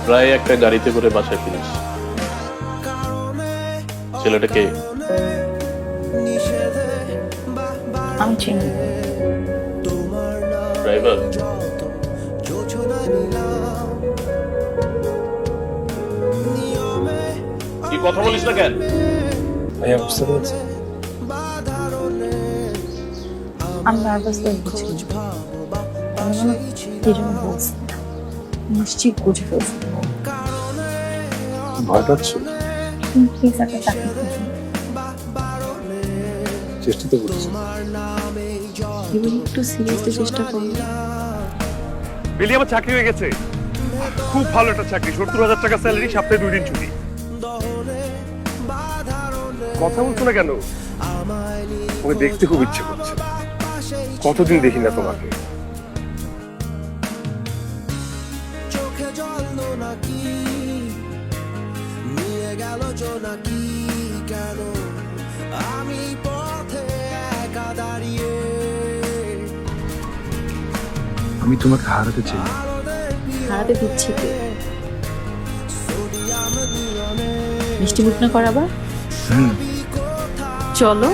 প্রায় একটা গাড়িতে করে বাসায় ফিরিস। ছেলেটাকে আমি চিনি। ড্রাইভার কি কথা বলিস না কেন? ভাইয়া বুঝতে পেরেছি। আমি নার্ভাস হয়ে বুঝি আমি মনে কি জন্য বলছি নিশ্চিত বুঝে ফেলছি। ভয় পাচ্ছ? তুমি প্লিজ একটা চাকরি করছো, চেষ্টা তো করছি। এবার একটু সিরিয়াসলি চেষ্টা করো। বেলি আমার চাকরি হয়ে গেছে, খুব ভালো একটা চাকরি, ৭০,০০০ টাকা স্যালারি, সপ্তাহে 2 দিন ছুটি। কথা বলছো না কেন? তোমাকে দেখতে খুব ইচ্ছে করছে, কতদিন দেখি না তোমাকে। আমি তোমাকে হারাতে চাই। হারাতে দিচ্ছি কি? মিষ্টি মুখ না করাবা? চলো।